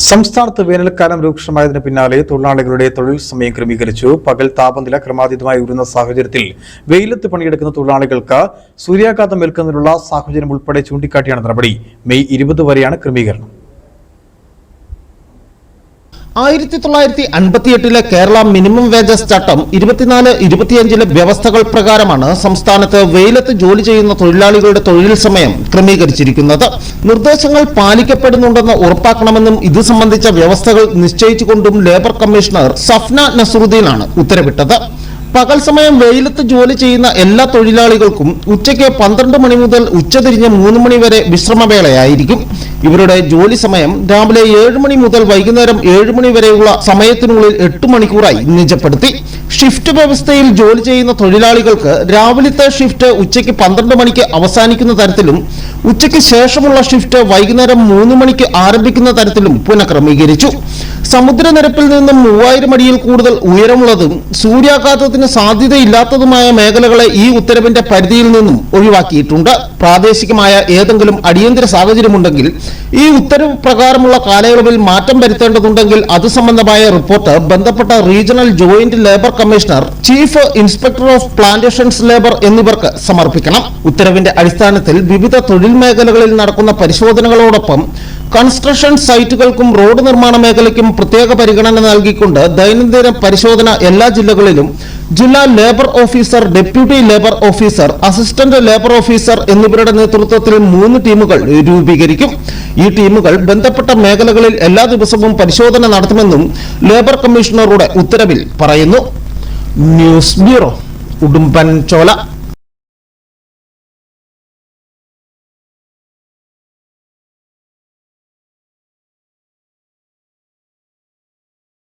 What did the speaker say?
സംസ്ഥാനത്ത് വേനൽക്കാലം രൂക്ഷമായതിന് പിന്നാലെ തൊഴിലാളികളുടെ തൊഴിൽ സമയം ക്രമീകരിച്ചു. പകൽ താപനില ക്രമാതീതമായി ഉയരുന്ന സാഹചര്യത്തിൽ വെയിലത്ത് പണിയെടുക്കുന്ന തൊഴിലാളികൾക്ക് സൂര്യാഘാതം ഏൽക്കുന്നതിനുള്ള സാഹചര്യം ഉൾപ്പെടെ ചൂണ്ടിക്കാട്ടിയാണ് നടപടി. മെയ് 20 വരെയാണ് ക്രമീകരണം. 1958 കേരള മിനിമം വേജസ് ചട്ടം 24-25 വ്യവസ്ഥകൾ പ്രകാരമാണ് സംസ്ഥാനത്ത് വെയിലത്ത് ജോലി ചെയ്യുന്ന തൊഴിലാളികളുടെ തൊഴിൽ സമയം ക്രമീകരിച്ചിരിക്കുന്നത്. നിർദ്ദേശങ്ങൾ പാലിക്കപ്പെടുന്നുണ്ടെന്ന് ഉറപ്പാക്കണമെന്നും ഇത് സംബന്ധിച്ച വ്യവസ്ഥകൾ നിശ്ചയിച്ചുകൊണ്ടും ലേബർ കമ്മീഷണർ സഫ്ന നസറുദ്ദീനാണ് ഉത്തരവിട്ടത്. പകൽ സമയം വെയിലത്ത് ജോലി ചെയ്യുന്ന എല്ലാ തൊഴിലാളികൾക്കും ഉച്ചയ്ക്ക് 12 മണി മുതൽ ഉച്ചതിരിഞ്ഞ് 3 മണി വരെ വിശ്രമവേളയായിരിക്കും. ഇവരുടെ ജോലി സമയം രാവിലെ 7 മണി മുതൽ വൈകുന്നേരം 7 മണി വരെയുള്ള സമയത്തിനുള്ളിൽ 8 മണിക്കൂറായി നിജപ്പെടുത്തി. ഷിഫ്റ്റ് വ്യവസ്ഥയിൽ ജോലി ചെയ്യുന്ന തൊഴിലാളികൾക്ക് രാവിലത്തെ ഷിഫ്റ്റ് ഉച്ചയ്ക്ക് 12 മണിക്ക് അവസാനിക്കുന്ന തരത്തിലും ഉച്ചയ്ക്ക് ശേഷമുള്ള ഷിഫ്റ്റ് വൈകുന്നേരം 3 മണിക്ക് ആരംഭിക്കുന്ന തരത്തിലും പുനഃക്രമീകരിച്ചു. സമുദ്രനിരപ്പിൽ നിന്നും 3000 അടിയിൽ കൂടുതൽ ഉയരമുള്ളതും സൂര്യാഘാതത്തിന് സാധ്യതയില്ലാത്തതുമായ മേഖലകളെ ഈ ഉത്തരവിന്റെ പരിധിയിൽ നിന്നും ഒഴിവാക്കിയിട്ടുണ്ട്. പ്രാദേശികമായ ഏതെങ്കിലും അടിയന്തര സാഹചര്യമുണ്ടെങ്കിൽ ഈ ഉത്തരവ് പ്രകാരമുള്ള കാലയളവിൽ മാറ്റം വരുത്തേണ്ടതുണ്ടെങ്കിൽ അത് സംബന്ധമായ റിപ്പോർട്ട് ബന്ധപ്പെട്ട regional joint labour commissioner, chief inspector of plantations labour എന്നിവർക്ക് സമർപ്പിക്കണം. ഉത്തരവിന്റെ അടിസ്ഥാനത്തിൽ വിവിധ തൊഴിൽ മേഖലകളിൽ നടക്കുന്ന പരിശോധനകളോടൊപ്പം കൺസ്ട്രക്ഷൻ സൈറ്റുകൾക്കും റോഡ് നിർമ്മാണ മേഖലയ്ക്കും പ്രത്യേക പരിഗണന നൽകിക്കൊണ്ട് ദൈനംദിന പരിശോധന എല്ലാ ജില്ലകളിലും ജില്ലാ labour officer, deputy labour officer, assistant labour officer എന്നിവരുടെ നേതൃത്വത്തിൽ 3 ടീമുകൾ രൂപീകരിക്കും. ഈ ടീമുകൾ ബന്ധപ്പെട്ട മേഖലകളിൽ എല്ലാ ദിവസവും പരിശോധന നടത്തുമെന്നും ലേബർ കമ്മീഷണറുടെ ഉത്തരവിൽ പറയുന്നു. News bureau, Udumbanchola.